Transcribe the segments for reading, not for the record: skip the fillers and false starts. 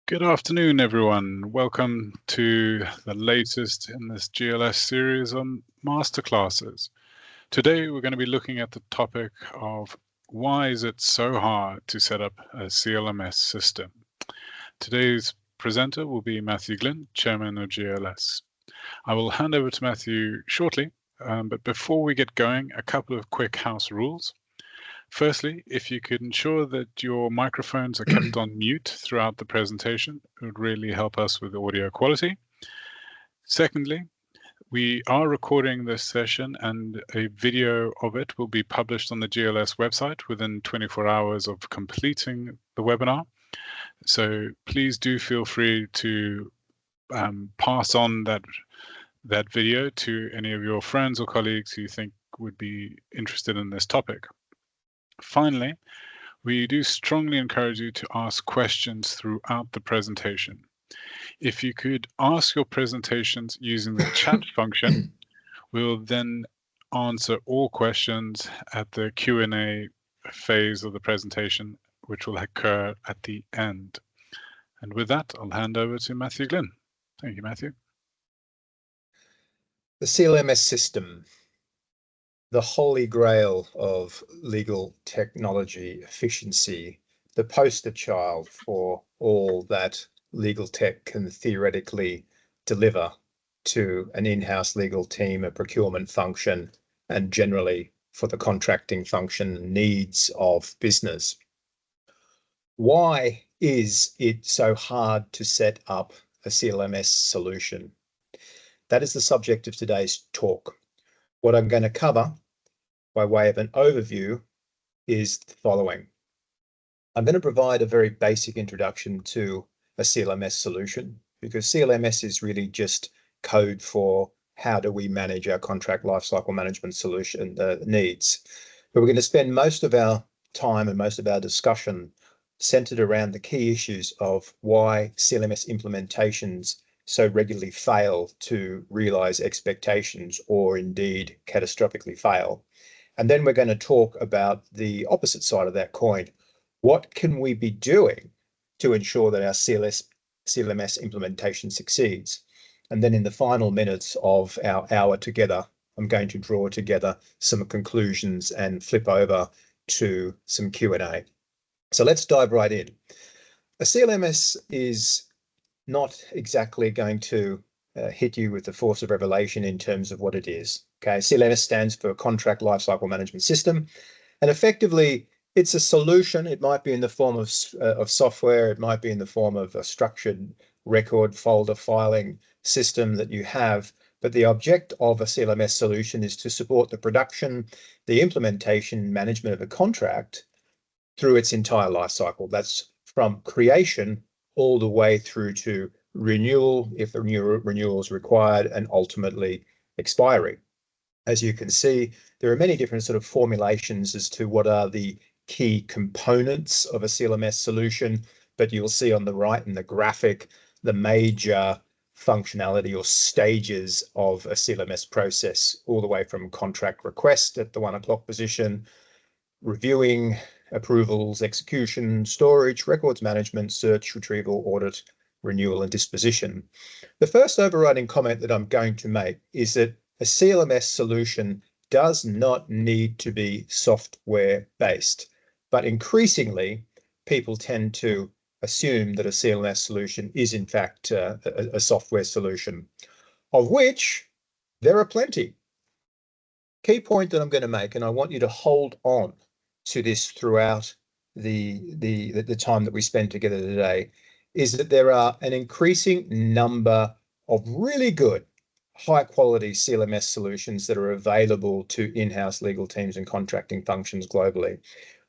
Good afternoon, everyone. Welcome to the latest in this GLS series on masterclasses. Today, we're going to be looking at the topic of why is it so hard to set up a CLMS system. Today's presenter will be Matthew Glynn, Chairman of GLS. I will hand over to Matthew shortly, but before we get going, a couple of quick house rules. Firstly, if you could ensure that your microphones are kept on mute throughout the presentation, it would really help us with audio quality. Secondly, we are recording this session and a video of it will be published on the GLS website within 24 hours of completing the webinar. So please do feel free to pass on that video to any of your friends or colleagues who you think would be interested in this topic. Finally, we do strongly encourage you to ask questions throughout the presentation. If you could ask your presentations using the chat function, we'll then answer all questions at the Q&A phase of the presentation, which will occur at the end. And with that, I'll hand over to Matthew Glynn. Thank you, Matthew. The CLMS system, the holy grail of legal technology efficiency, the poster child for all that legal tech can theoretically deliver to an in-house legal team, a procurement function, and generally for the contracting function needs of business. Why is it so hard to set up a CLMS solution? That is the subject of today's talk. What I'm going to cover by way of an overview is the following. I'm going to provide a very basic introduction to a CLMS solution, because CLMS is really just code for how do we manage our contract lifecycle management solution needs. But we're going to spend most of our time and most of our discussion centered around the key issues of why CLMS implementations so regularly fail to realize expectations or indeed catastrophically fail. And then we're going to talk about the opposite side of that coin. What can we be doing to ensure that our CLMS implementation succeeds? And then in the final minutes of our hour together, I'm going to draw together some conclusions and flip over to some Q&A. So let's dive right in. A CLMS is not exactly going to hit you with the force of revelation in terms of what it is. Okay, CLMS stands for Contract Lifecycle Management System, and effectively it's a solution. It might be in the form of software, it might be in the form of a structured record folder filing system that you have, but the object of a CLMS solution is to support the production, the implementation, management of a contract through its entire life cycle. That's from creation all the way through to renewal, if the renewal is required, and ultimately expiry. As you can see, there are many different sort of formulations as to what are the key components of a CLMS solution, but you'll see on the right in the graphic the major functionality or stages of a CLMS process, all the way from contract request at the 1 o'clock position, reviewing, approvals, execution, storage, records management, search, retrieval, audit, renewal, and disposition. The first overriding comment that I'm going to make is that a CLMS solution does not need to be software-based, but increasingly people tend to assume that a CLMS solution is in fact a software solution, of which there are plenty. Key point that I'm going to make, and I want you to hold on to this throughout the time that we spend together today, is that there are an increasing number of really good, high-quality CLMS solutions that are available to in-house legal teams and contracting functions globally.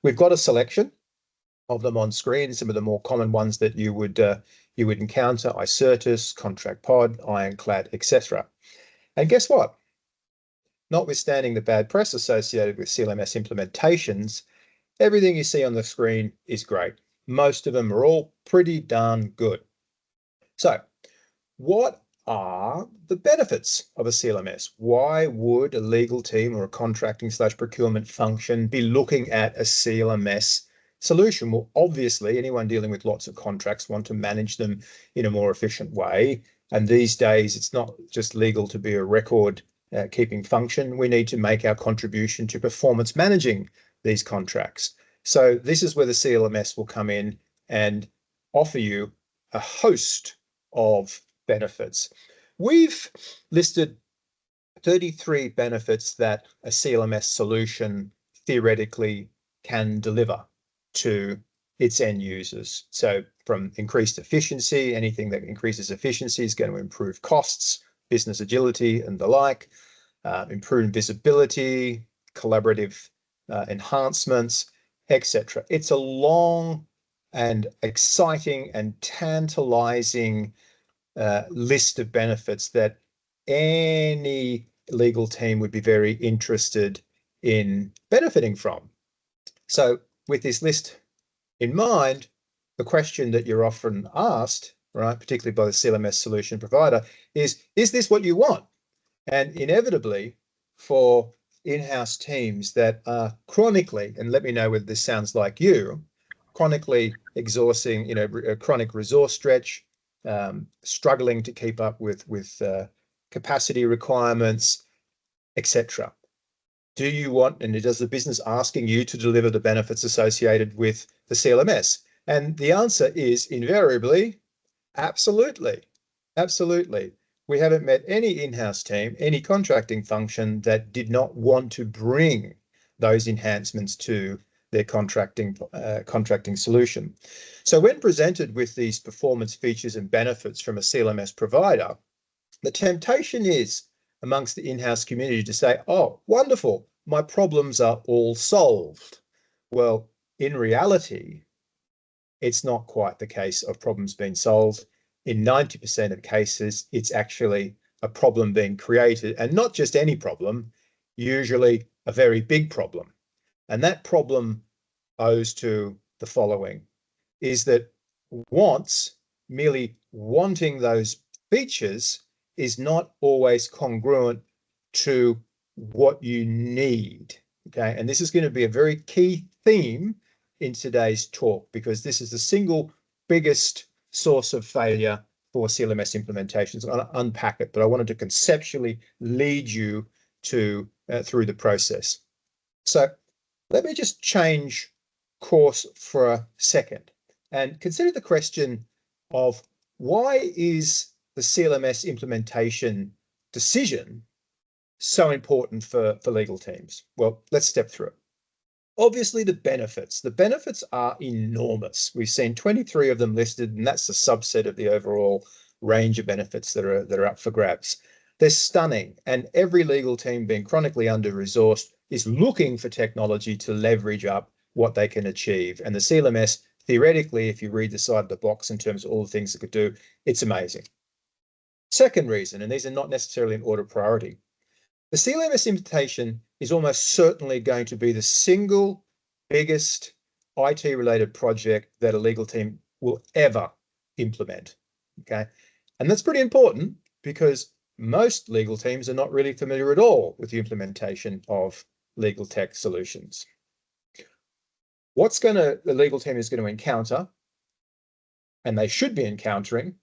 We've got a selection of them on screen, some of the more common ones that you would encounter: iCertis, ContractPod, Ironclad, etc. And guess what? Notwithstanding the bad press associated with CLMS implementations, everything you see on the screen is great. Most of them are all pretty darn good. So, what are the benefits of a CLMS? Why would a legal team or a contracting/procurement function be looking at a CLMS solution will obviously, anyone dealing with lots of contracts want to manage them in a more efficient way. And these days, it's not just legal to be a record keeping function. We need to make our contribution to performance managing these contracts. So this is where the CLMS will come in and offer you a host of benefits. We've listed 33 benefits that a CLMS solution theoretically can deliver to its end users. So from increased efficiency, anything that increases efficiency is going to improve costs, business agility and the like, improve visibility, collaborative enhancements, etc. It's a long and exciting and tantalizing list of benefits that any legal team would be very interested in benefiting from. So with this list in mind, the question that you're often asked, right, particularly by the CLMS solution provider, is this what you want? And inevitably, for in-house teams that are chronically, and let me know whether this sounds like you, chronically exhausting, a chronic resource stretch, struggling to keep up with capacity requirements, etc. Do you want, and does the business asking you to deliver the benefits associated with the CLMS? And the answer is invariably, absolutely. Absolutely. We haven't met any in-house team, any contracting function that did not want to bring those enhancements to their contracting solution. So when presented with these performance features and benefits from a CLMS provider, the temptation is amongst the in-house community to say, oh, wonderful, my problems are all solved. Well, in reality, it's not quite the case of problems being solved. In 90% of cases, it's actually a problem being created, and not just any problem, usually a very big problem. And that problem owes to the following, is that merely wanting those features is not always congruent to what you need, okay? And this is going to be a very key theme in today's talk, because this is the single biggest source of failure for CLMS implementations. I'm going to unpack it, but I wanted to conceptually lead you to through the process. So let me just change course for a second and consider the question of why is the CLMS implementation decision so important for legal teams? Well, let's step through it. Obviously, the benefits are enormous. We've seen 23 of them listed, and that's a subset of the overall range of benefits that are up for grabs. They're stunning, and every legal team being chronically under-resourced is looking for technology to leverage up what they can achieve. And the CLMS, theoretically, if you read the side of the box in terms of all the things it could do, it's amazing. Second reason, and these are not necessarily in order of priority, the CLMS implementation is almost certainly going to be the single biggest IT-related project that a legal team will ever implement, okay? And that's pretty important because most legal teams are not really familiar at all with the implementation of legal tech solutions. The legal team is going to encounter, and they should be encountering,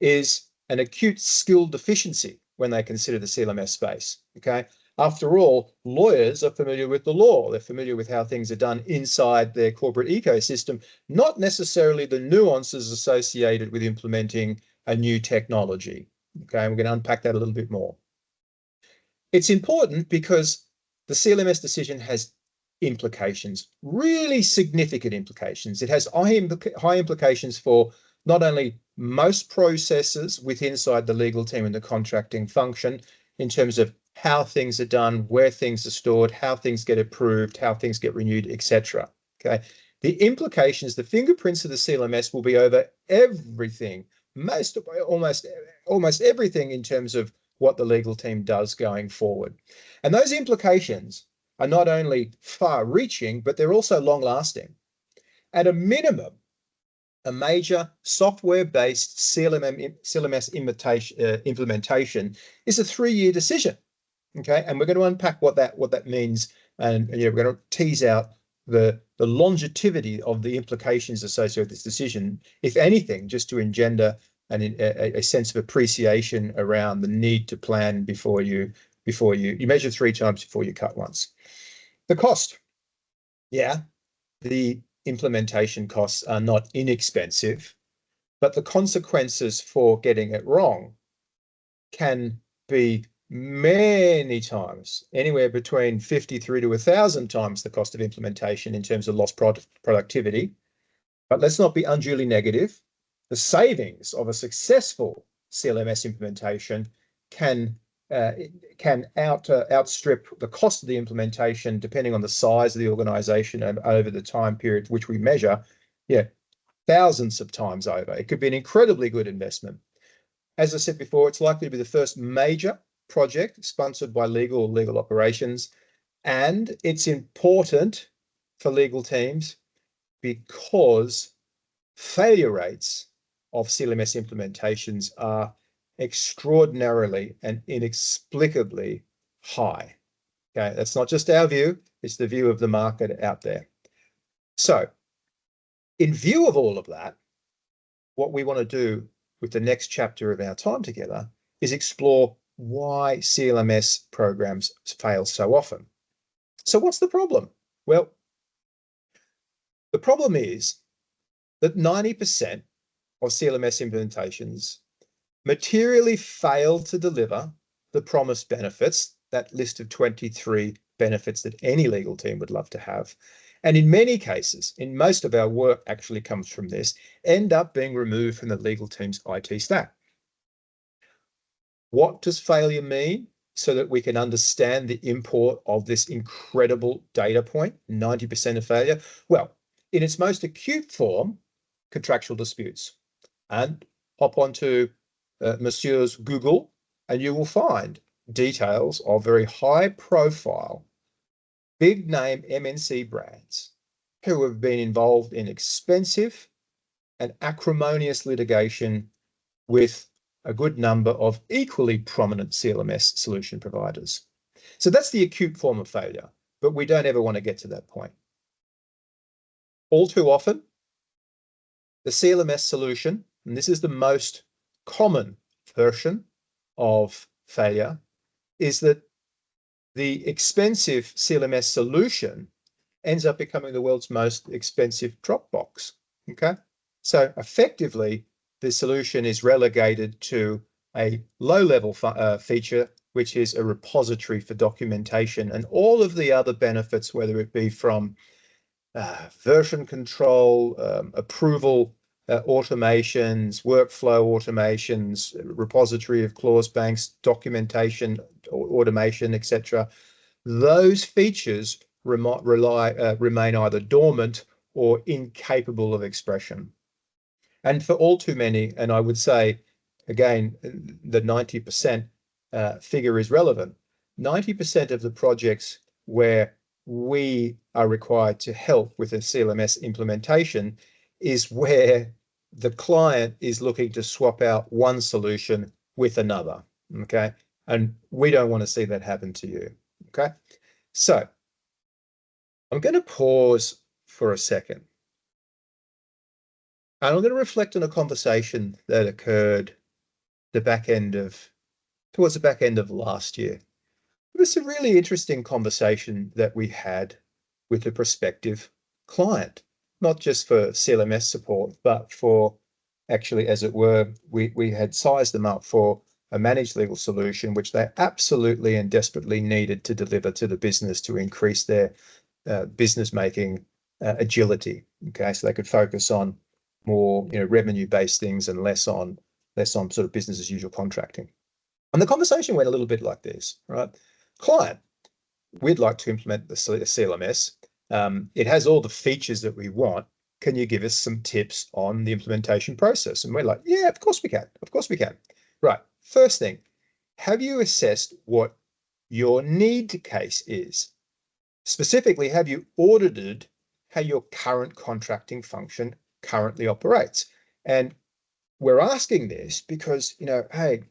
is an acute skill deficiency when they consider the CLMS space, okay? After all, lawyers are familiar with the law. They're familiar with how things are done inside their corporate ecosystem, not necessarily the nuances associated with implementing a new technology, okay? And we're going to unpack that a little bit more. It's important because the CLMS decision has implications, really significant implications. It has high implications for not only most processes inside the legal team and the contracting function in terms of how things are done, where things are stored, how things get approved, how things get renewed, etc. Okay, the implications, the fingerprints of the CLMS will be over everything, almost everything in terms of what the legal team does going forward. And those implications are not only far-reaching, but they're also long-lasting. At a minimum, a major software-based CLMS implementation is a 3-year decision. Okay, and we're going to unpack what that means, and we're going to tease out the the longevity of the implications associated with this decision, if anything, just to engender a sense of appreciation around the need to plan before you measure 3 times before you cut once. The cost. Yeah, the implementation costs are not inexpensive, but the consequences for getting it wrong can be many times, anywhere between 53 to 1,000 times the cost of implementation in terms of lost productivity. But let's not be unduly negative. The savings of a successful CLMS implementation can outstrip the cost of the implementation, depending on the size of the organization and over the time period which we measure, thousands of times over. It could be an incredibly good investment. As I said before, it's likely to be the first major project sponsored by legal or legal operations, and it's important for legal teams because failure rates of CLMS implementations are extraordinarily and inexplicably high. Okay, that's not just our view, it's the view of the market out there. So, in view of all of that, what we want to do with the next chapter of our time together is explore why CLMS programs fail so often. So what's the problem? Well, the problem is that 90% of CLMS implementations materially fail to deliver the promised benefits, that list of 23 benefits that any legal team would love to have. And in many cases, in most of our work actually comes from this, end up being removed from the legal team's IT stack. What does failure mean? So that we can understand the import of this incredible data point, 90% of failure. Well, in its most acute form, contractual disputes. And hop onto Monsieur's Google, and you will find details of very high profile, big name MNC brands who have been involved in expensive and acrimonious litigation with a good number of equally prominent CLMS solution providers. So that's the acute form of failure, but we don't ever want to get to that point. All too often, the CLMS solution, and this is the most common version of failure, is that the expensive CLMS solution ends up becoming the world's most expensive Dropbox. Okay, so effectively, the solution is relegated to a low-level feature, which is a repository for documentation and all of the other benefits, whether it be from version control, approval automations, workflow automations, repository of clause banks, documentation, automation, etc. Those features remain either dormant or incapable of expression. And for all too many, and I would say, again, the 90% figure is relevant. 90% of the projects where we are required to help with a CLMS implementation is where the client is looking to swap out one solution with another, okay? And we don't want to see that happen to you, okay? So I'm going to pause for a second. And I'm going to reflect on a conversation that occurred towards the back end of last year. It was a really interesting conversation that we had with a prospective client, not just for CLMS support, but for actually, as it were, we had sized them up for a managed legal solution, which they absolutely and desperately needed to deliver to the business to increase their business making agility. Okay, so they could focus on more revenue-based things and less on sort of business as usual contracting. And the conversation went a little bit like this, right? Client, we'd like to implement the CLMS. It has all the features that we want. Can you give us some tips on the implementation process? And we're like, yeah, of course we can. Of course we can. Right. First thing, have you assessed what your need case is? Specifically, have you audited how your current contracting function currently operates? And we're asking this because, hey,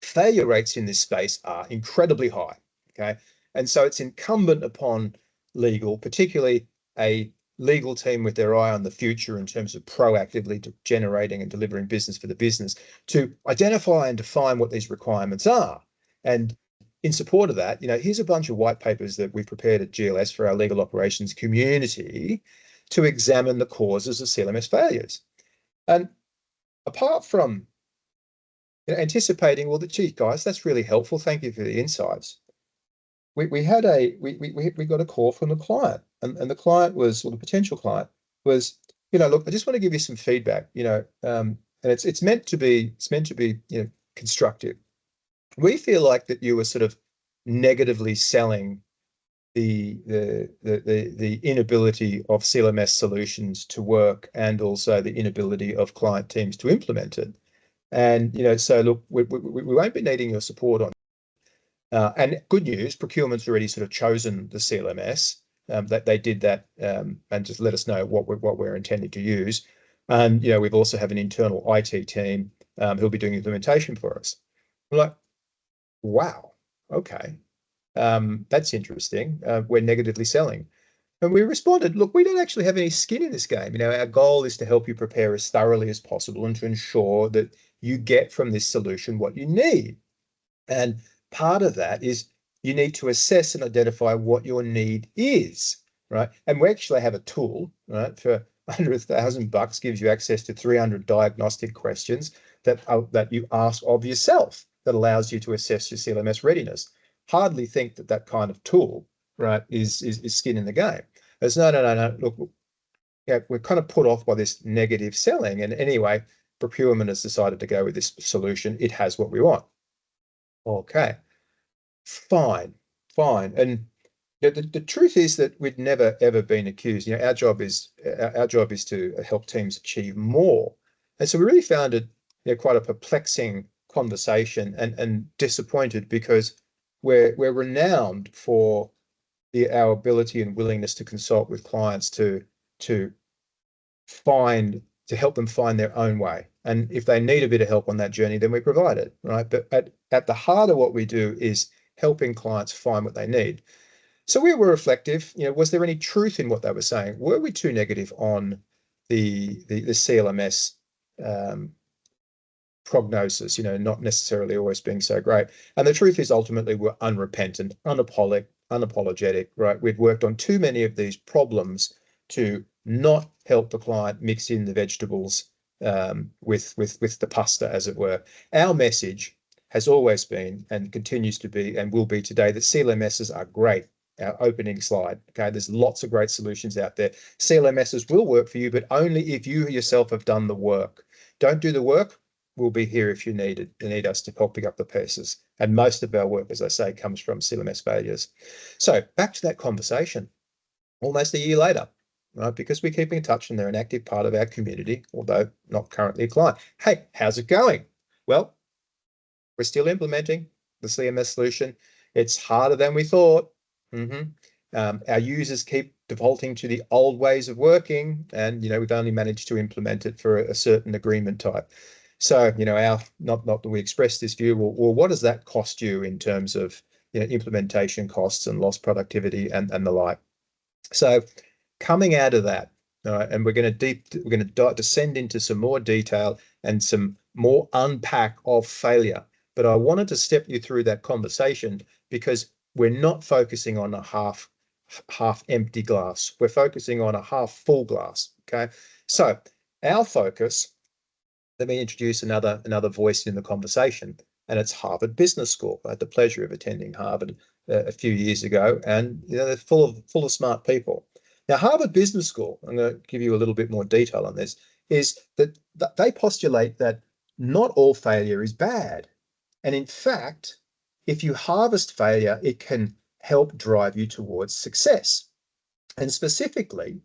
failure rates in this space are incredibly high, okay? And so it's incumbent upon legal, particularly a legal team with their eye on the future in terms of proactively generating and delivering business for the business to identify and define what these requirements are. And in support of that, here's a bunch of white papers that we prepared at GLS for our legal operations community to examine the causes of CLMS failures. And apart from anticipating, well, gee, guys, that's really helpful. Thank you for the insights. We got a call from the client, and the client was, or the potential client was, look, I just want to give you some feedback, and it's meant to be constructive. We feel like that you were sort of negatively selling the inability of CLMS solutions to work, and also the inability of client teams to implement it. And so look, we won't be needing your support on. And good news, procurement's already sort of chosen the CLMS. That they did that, and just let us know what we're intending to use. And we've also have an internal IT team who'll be doing implementation for us. We're like, wow, okay, that's interesting. We're negatively selling. And we responded, look, we don't actually have any skin in this game. Our goal is to help you prepare as thoroughly as possible and to ensure that you get from this solution what you need. And part of that is you need to assess and identify what your need is, right? And we actually have a tool, right, for under $1,000, gives you access to 300 diagnostic questions that you ask of yourself that allows you to assess your CLMS readiness. Hardly think that kind of tool, right, is skin in the game. It's no. Look, we're kind of put off by this negative selling, and anyway, procurement has decided to go with this solution. It has what we want. Okay, fine. And the truth is that we've never ever been accused. Our job is to help teams achieve more. And so we really found it quite a perplexing conversation, and disappointed, because we're renowned for our ability and willingness to consult with clients to help them find their own way. And if they need a bit of help on that journey, then we provide it, right? But at the heart of what we do is helping clients find what they need. So we were reflective. Was there any truth in what they were saying? Were we too negative on the CLMS prognosis, not necessarily always being so great? And the truth is, ultimately, we're unrepentant, unapologetic, right? We'd worked on too many of these problems to not help the client mix in the vegetables with the pasta, as it were. Our message has always been, and continues to be, and will be today, that CLMSs are great. Our opening slide. Okay, there's lots of great solutions out there. CLMSs will work for you, but only if you yourself have done the work. Don't do the work. We'll be here if you need us to help pick up the pieces. And most of our work, as I say, comes from CLMS failures. So back to that conversation, almost a year later, right? Because we're keeping in touch and they're an active part of our community, although not currently a client. Hey, how's it going? Well, we're still implementing the CLMS solution. It's harder than we thought. Our users keep defaulting to the old ways of working, and we've only managed to implement it for a certain agreement type. So not that we expressed this view. Well, what does that cost you in terms of implementation costs and lost productivity and the like? So coming out of that, and we're going to descend into some more detail and some more unpack of failure. But I wanted to step you through that conversation because we're not focusing on a half empty glass. We're focusing on a half full glass. Okay, so our focus. Let me introduce another voice in the conversation, and it's Harvard Business School. I had the pleasure of attending Harvard a few years ago, and they're full of smart people. Now, Harvard Business School, I'm going to give you a little bit more detail on this, is that they postulate that not all failure is bad. And in fact, if you harvest failure, it can help drive you towards success. And specifically,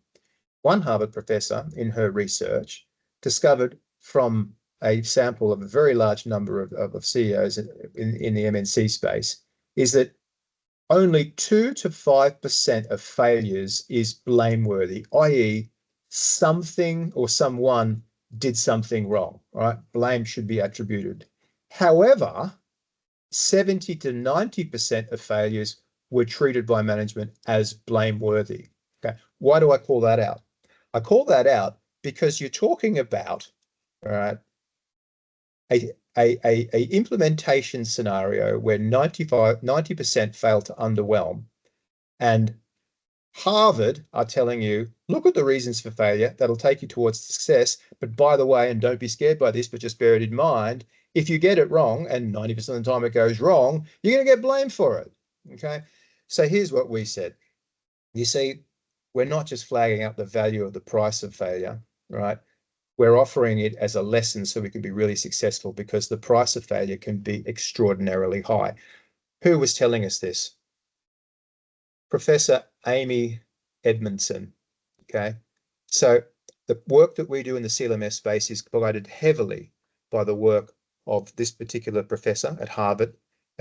one Harvard professor in her research discovered from a sample of a very large number of CEOs in the MNC space is that only 2 to 5% of failures is blameworthy, i.e. something or someone did something wrong, right? Blame should be attributed. However, 70 to 90% of failures were treated by management as blameworthy. Okay, why do I call that out? I call that out because you're talking about, all right, a implementation scenario where 90% fail to underwhelm, and Harvard are telling you, look at the reasons for failure. That'll take you towards success. But by the way, and don't be scared by this, but just bear it in mind, if you get it wrong, and 90% of the time it goes wrong, you're going to get blamed for it. Okay. So here's what we said. You see, we're not just flagging up the value of the price of failure, right? We're offering it as a lesson so we can be really successful, because the price of failure can be extraordinarily high. Who was telling us this? Professor Amy Edmondson. Okay. So the work that we do in the CLMS space is guided heavily by the work of this particular professor at Harvard,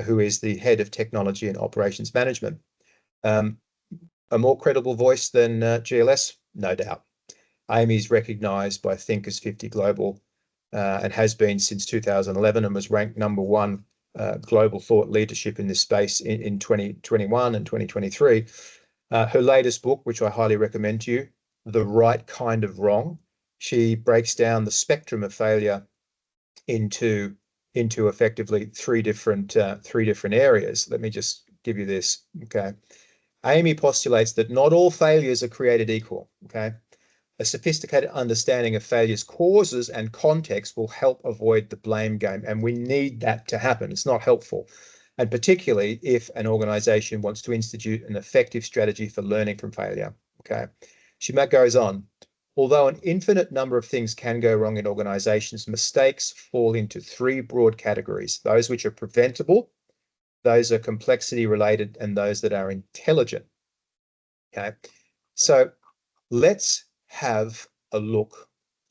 who is the head of technology and operations management. A more credible voice than GLS, no doubt. Amy's recognized by Thinkers 50 Global and has been since 2011, and was ranked #1 global thought leadership in this space in 2021 and 2023. Her latest book, which I highly recommend to you, The Right Kind of Wrong, she breaks down the spectrum of failure into effectively three different areas. Let me just give you this. Okay. Amy postulates that not all failures are created equal. Okay. A sophisticated understanding of failure's causes and context will help avoid the blame game, and we need that to happen. It's not helpful, and particularly if an organization wants to institute an effective strategy for learning from failure. Okay. She goes on. Although an infinite number of things can go wrong in organizations, mistakes fall into three broad categories: those which are preventable, those are complexity related, and those that are intelligent. Okay. So let's have a look.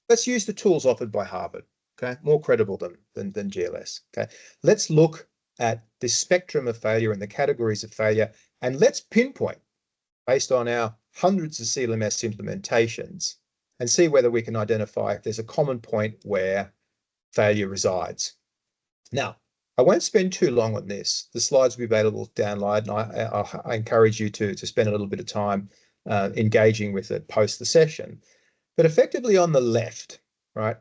Let's use the tools offered by Harvard. Okay. More credible than GLS. Okay. Let's look at the spectrum of failure and the categories of failure, and let's pinpoint, based on our hundreds of CLMS implementations, and see whether we can identify if there's a common point where failure resides. Now, I won't spend too long on this. The slides will be available to download, and I encourage you to spend a little bit of time engaging with it post the session. But effectively on the left, right,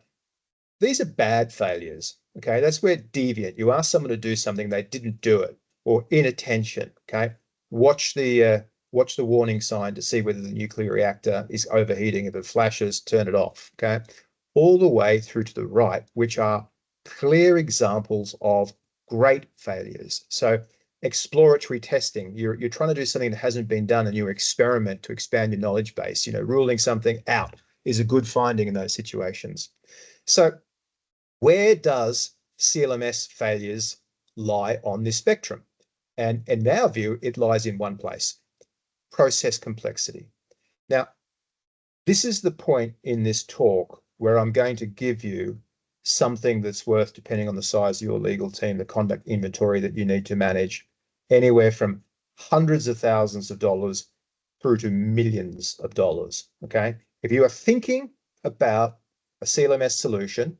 these are bad failures. Okay, that's where deviant. You ask someone to do something, they didn't do it, or inattention. Okay, watch the warning sign to see whether the nuclear reactor is overheating. If it flashes, turn it off. Okay, all the way through to the right, which are clear examples of great failures. So exploratory testing, you're trying to do something that hasn't been done, and you experiment to expand your knowledge base. Ruling something out is a good finding in those situations. So where does CLMS failures lie on this spectrum? And in our view, it lies in one place: process complexity. Now, this is the point in this talk where I'm going to give you something that's worth, depending on the size of your legal team, the conduct inventory that you need to manage, anywhere from hundreds of thousands of dollars through to millions of dollars. Okay. If you are thinking about a CLMS solution,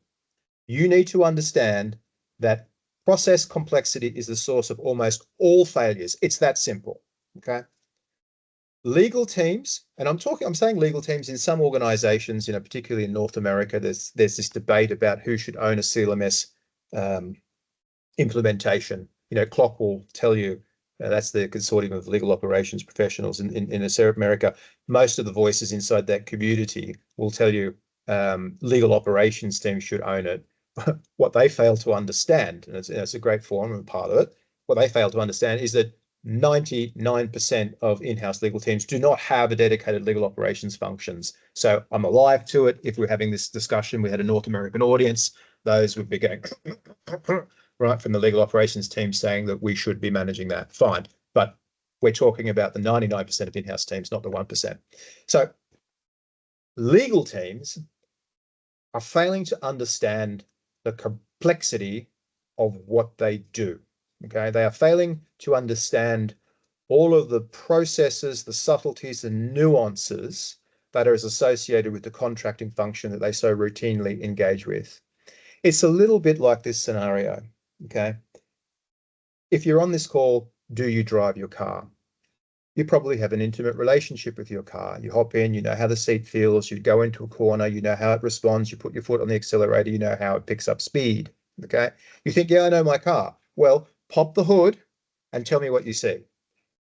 you need to understand that process complexity is the source of almost all failures. It's that simple. Okay. Legal teams, and I'm saying legal teams in some organizations, particularly in North America, there's this debate about who should own a CLMS implementation. CLOC will tell you, that's the Consortium of Legal Operations Professionals in America. Most of the voices inside that community will tell you legal operations teams should own it. What they fail to understand, and it's a great forum and part of it, what they fail to understand is that 99% of in-house legal teams do not have a dedicated legal operations functions. So I'm alive to it. If we're having this discussion, we had a North American audience, those would be going right from the legal operations team saying that we should be managing that. Fine. But we're talking about the 99% of in-house teams, not the 1%. So legal teams are failing to understand the complexity of what they do. Okay, they are failing to understand all of the processes, the subtleties, and nuances that are associated with the contracting function that they so routinely engage with. It's a little bit like this scenario. Okay, if you're on this call, do you drive your car? You probably have an intimate relationship with your car. You hop in, you know how the seat feels, you go into a corner, you know how it responds, you put your foot on the accelerator, you know how it picks up speed, okay? You think, yeah, I know my car. Well, pop the hood and tell me what you see.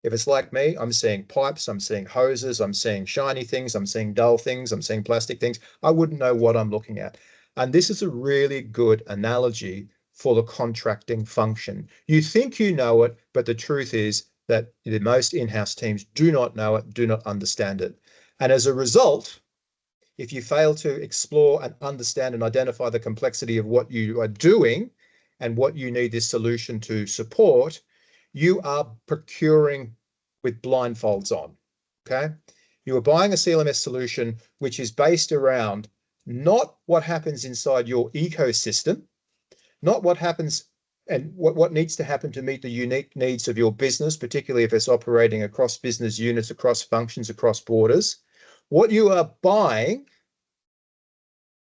If it's like me, I'm seeing pipes, I'm seeing hoses, I'm seeing shiny things, I'm seeing dull things, I'm seeing plastic things. I wouldn't know what I'm looking at. And this is a really good analogy for the contracting function. You think you know it, but the truth is that the most in-house teams do not know it, do not understand it. And as a result, if you fail to explore and understand and identify the complexity of what you are doing and what you need this solution to support, you are procuring with blindfolds on, okay? You are buying a CLMS solution which is based around not what happens inside your ecosystem, not what happens and what needs to happen to meet the unique needs of your business, particularly if it's operating across business units, across functions, across borders. What you are buying,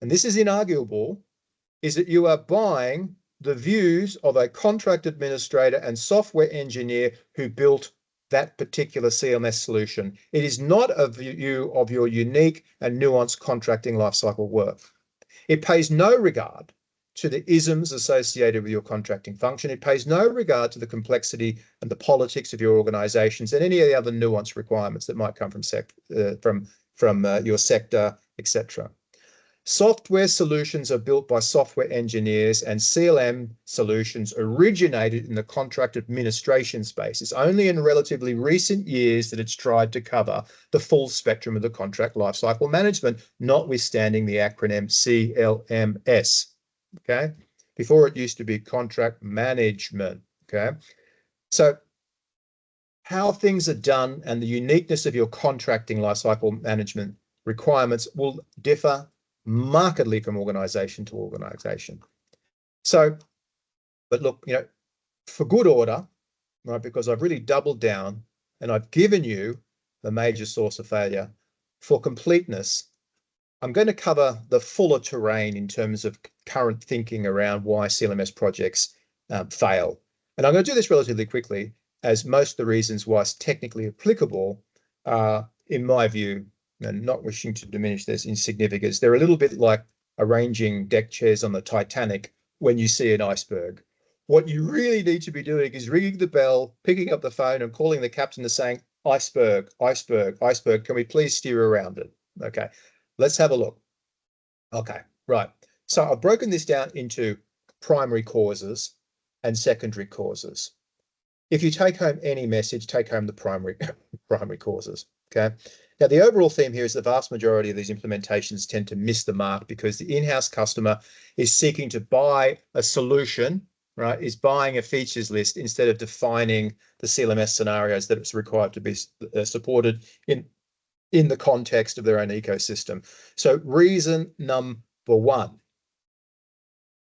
and this is inarguable, is that you are buying the views of a contract administrator and software engineer who built that particular CLMS solution. It is not a view of your unique and nuanced contracting lifecycle work. It pays no regard to the isms associated with your contracting function. It pays no regard to the complexity and the politics of your organizations and any of the other nuanced requirements that might come from your sector, etc. Software solutions are built by software engineers, and CLM solutions originated in the contract administration space. It's only in relatively recent years that it's tried to cover the full spectrum of the contract lifecycle management, notwithstanding the acronym CLMS, okay? Before it used to be contract management, okay? So how things are done and the uniqueness of your contracting lifecycle management requirements will differ markedly from organization to organization. So, but look, you know, for good order, right, because I've really doubled down and I've given you the major source of failure, for completeness, I'm going to cover the fuller terrain in terms of current thinking around why CLMS projects fail. And I'm going to do this relatively quickly, as most of the reasons why it's technically applicable are, in my view, and not wishing to diminish their insignificance, they're a little bit like arranging deck chairs on the Titanic when you see an iceberg. What you really need to be doing is ringing the bell, picking up the phone and calling the captain and saying, iceberg, iceberg, iceberg, can we please steer around it? Okay, let's have a look. Okay, right. So I've broken this down into primary causes and secondary causes. If you take home any message, take home the primary causes, okay? Now, the overall theme here is the vast majority of these implementations tend to miss the mark because the in-house customer is seeking to buy a solution, right, is buying a features list instead of defining the CLMS scenarios that it's required to be supported in the context of their own ecosystem. So reason number one,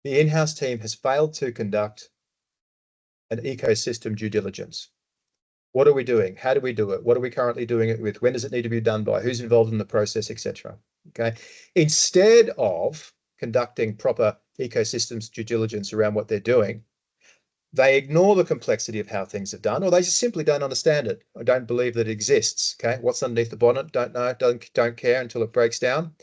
the in-house team has failed to conduct an ecosystem due diligence. What are we doing? How do we do it? What are we currently doing it with? When does it need to be done by? Who's involved in the process, etc. Okay. Instead of conducting proper ecosystems due diligence around what they're doing, they ignore the complexity of how things are done, or they just simply don't understand it or don't believe that it exists. Okay. What's underneath the bonnet? Don't know, don't care until it breaks down.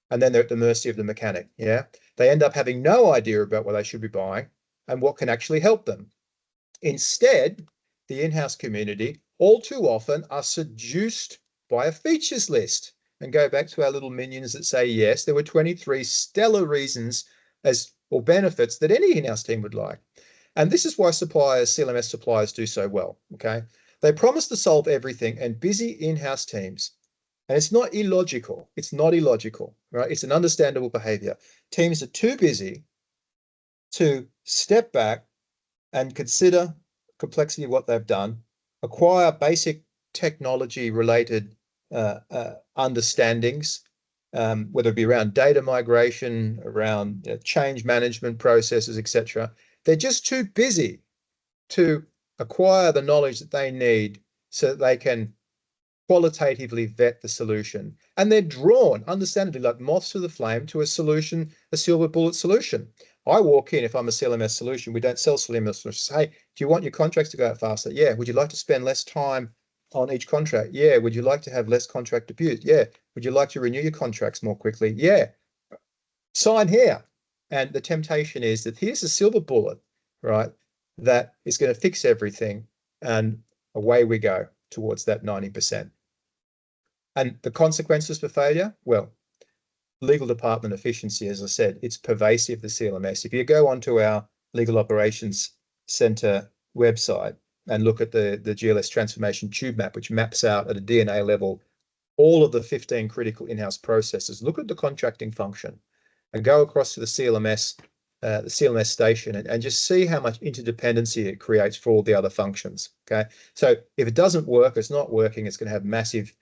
And then they're at the mercy of the mechanic. Yeah. They end up having no idea about what they should be buying and what can actually help them. Instead, the in-house community all too often are seduced by a features list, and go back to our little minions that say, yes, there were 23 stellar reasons or benefits that any in-house team would like. And this is why CLMS suppliers do so well, okay? They promise to solve everything, and busy in-house teams, and it's not illogical, right? It's an understandable behavior. Teams are too busy to step back and consider complexity of what they've done, acquire basic technology-related understandings, whether it be around data migration, around change management processes, etc. They're just too busy to acquire the knowledge that they need so that they can qualitatively vet the solution. And they're drawn, understandably, like moths to the flame, to a solution, a silver bullet solution. I walk in, if I'm a CLMS solution, we don't sell CLMS solutions. Hey, do you want your contracts to go out faster? Yeah. Would you like to spend less time on each contract? Yeah. Would you like to have less contract abuse? Yeah. Would you like to renew your contracts more quickly? Yeah. Sign here. And the temptation is that here's a silver bullet, right, that is going to fix everything, and away we go towards that 90%. And the consequences for failure? Well, legal department efficiency, as I said, it's pervasive, the CLMS. If you go onto our Legal Operations Centre website and look at the GLS transformation tube map, which maps out at a DNA level all of the 15 critical in-house processes, look at the contracting function and go across to the CLMS station and just see how much interdependency it creates for all the other functions. Okay, so if it doesn't work, it's not working, it's going to have massive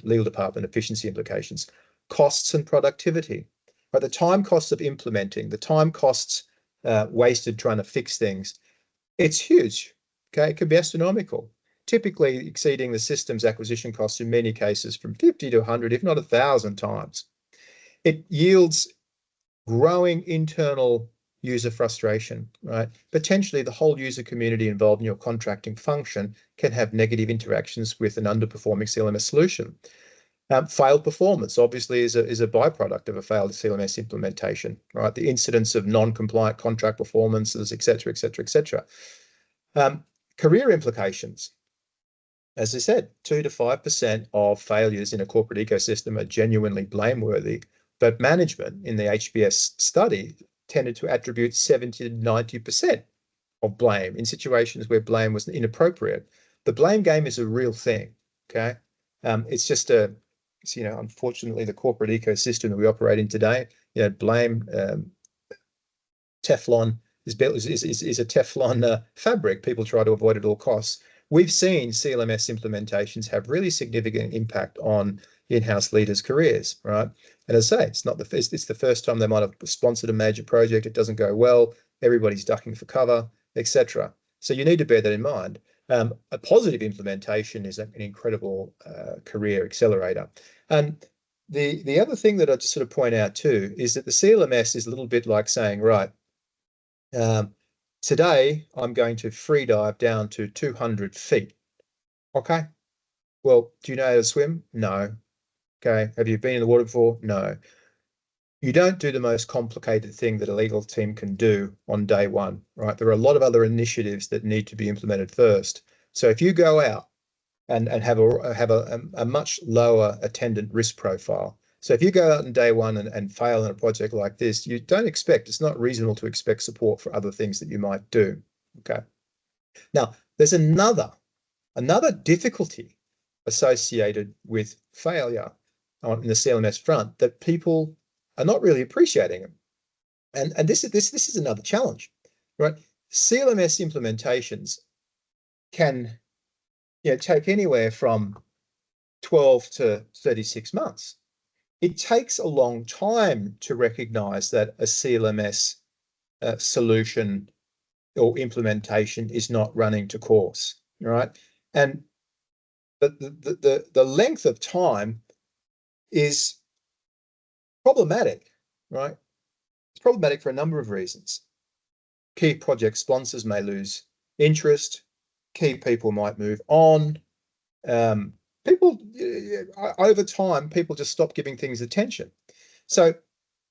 legal department efficiency implications. Costs and productivity, right? The time costs of implementing, the time costs wasted trying to fix things, it's huge. Okay, it could be astronomical, typically exceeding the system's acquisition costs in many cases from 50 to 100, if not 1,000 times. It yields growing internal user frustration, right? Potentially the whole user community involved in your contracting function can have negative interactions with an underperforming CLMS solution. Failed performance obviously is a byproduct of a failed CLMS implementation, right? The incidence of non-compliant contract performances, et cetera, et cetera, et cetera. Career implications. As I said, 2 to 5% of failures in a corporate ecosystem are genuinely blameworthy, but management in the HBS study tended to attribute 70 to 90% of blame in situations where blame was inappropriate. The blame game is a real thing, okay? It's just unfortunately, the corporate ecosystem that we operate in today, blame, Teflon is a Teflon fabric. People try to avoid at all costs. We've seen CLMS implementations have really significant impact on in-house leaders' careers, right? And as I say, it's the first time they might have sponsored a major project. It doesn't go well. Everybody's ducking for cover, etc. So you need to bear that in mind. A positive implementation is an incredible career accelerator. And the other thing that I just sort of point out too is that the CLMS is a little bit like saying, right, today I'm going to free dive down to 200 feet. Okay. Well, do you know how to swim? No. Okay. Have you been in the water before? No. You don't do the most complicated thing that a legal team can do on day one, right? There are a lot of other initiatives that need to be implemented first. So if you go out and have a much lower attendant risk profile. So if you go out on day one and fail in a project like this, you don't expect, it's not reasonable to expect support for other things that you might do. Okay. Now, there's another difficulty associated with failure in the CLMS front that people are not really appreciating. And this is another challenge, right? CLMS implementations can take anywhere from 12 to 36 months. It takes a long time to recognize that a CLMS solution or implementation is not running to course, right? And the length of time is problematic, right? It's problematic for a number of reasons. Key project sponsors may lose interest. Key people might move on. People, over time, people just stop giving things attention. So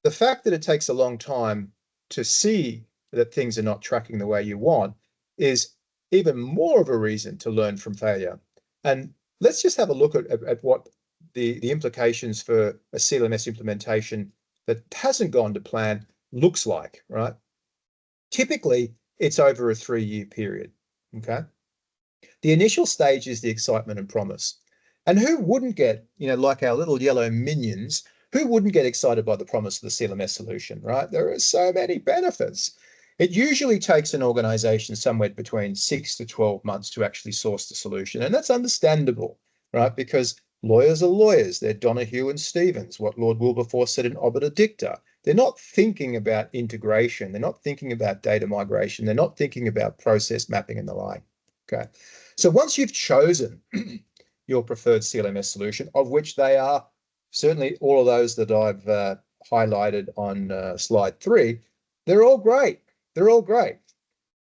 the fact that it takes a long time to see that things are not tracking the way you want is even more of a reason to learn from failure. And let's just have a look at what the implications for a CLMS implementation that hasn't gone to plan looks like, right? Typically, it's over a 3-year period, okay? The initial stage is the excitement and promise. And who wouldn't get, like our little yellow minions, who wouldn't get excited by the promise of the CLMS solution, right? There are so many benefits. It usually takes an organization somewhere between 6 to 12 months to actually source the solution. And that's understandable, right? Because lawyers are lawyers. They're Donahue and Stevens, what Lord Wilberforce said in Obiter Dicta. They're not thinking about integration. They're not thinking about data migration. They're not thinking about process mapping and the like. Okay. So once you've chosen your preferred CLMS solution, of which they are certainly all of those that I've highlighted on slide 3, they're all great. They're all great.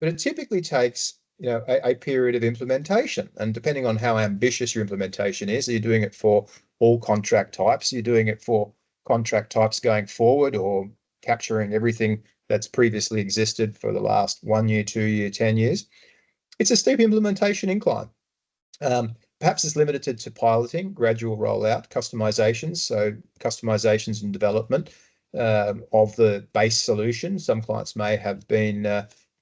But it typically takes a period of implementation. And depending on how ambitious your implementation is, are you doing it for all contract types? Are you doing it for contract types going forward, or capturing everything that's previously existed for the last 1 year, 2 year, 10 years? It's a steep implementation incline. Perhaps it's limited to piloting, gradual rollout, customizations. So customizations and development of the base solution. Some clients may have been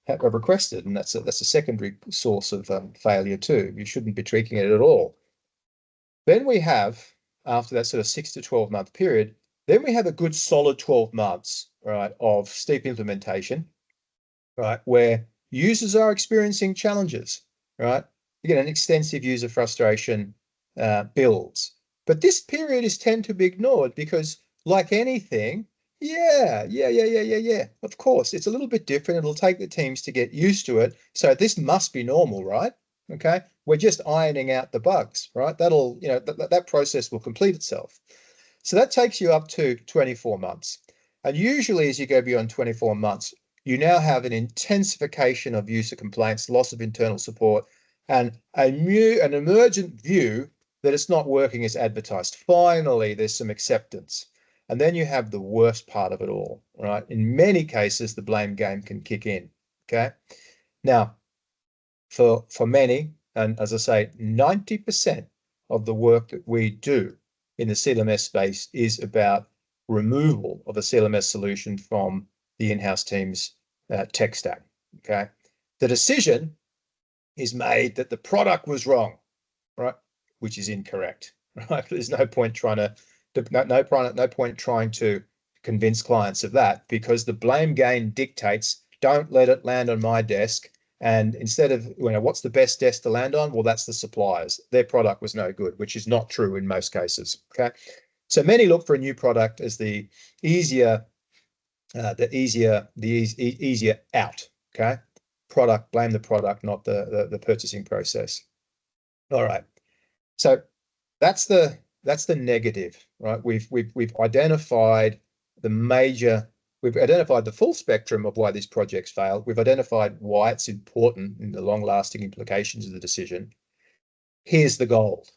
have requested, and that's a secondary source of failure too. You shouldn't be tweaking it at all. Then we have, after that sort of 6 to 12 month period, then we have a good solid 12 months, right, of steep implementation, right, where users are experiencing challenges, right? You get an extensive user frustration builds. But this period is tend to be ignored because, like anything, yeah, of course, it's a little bit different. It'll take the teams to get used to it. So this must be normal, right? Okay, we're just ironing out the bugs, right? That'll, that process will complete itself. So that takes you up to 24 months. And usually as you go beyond 24 months, you now have an intensification of user complaints, loss of internal support, and an emergent view that it's not working as advertised. Finally, there's some acceptance. And then you have the worst part of it all, right? In many cases, the blame game can kick in, okay? Now, for many, and as I say, 90% of the work that we do in the CLMS space is about removal of a CLMS solution from the in-house team's tech stack, okay? The decision is made that the product was wrong, right? Which is incorrect, right? There's no point trying to convince clients of that, because the blame game dictates, don't let it land on my desk. And instead of, what's the best desk to land on? Well, that's the suppliers. Their product was no good, which is not true in most cases, okay? So many look for a new product as the easier out, okay? Blame the product, not the purchasing process. All right. So that's the negative, right? We've identified we've identified the full spectrum of why these projects fail. We've identified why it's important in the long-lasting implications of the decision. Here's the gold.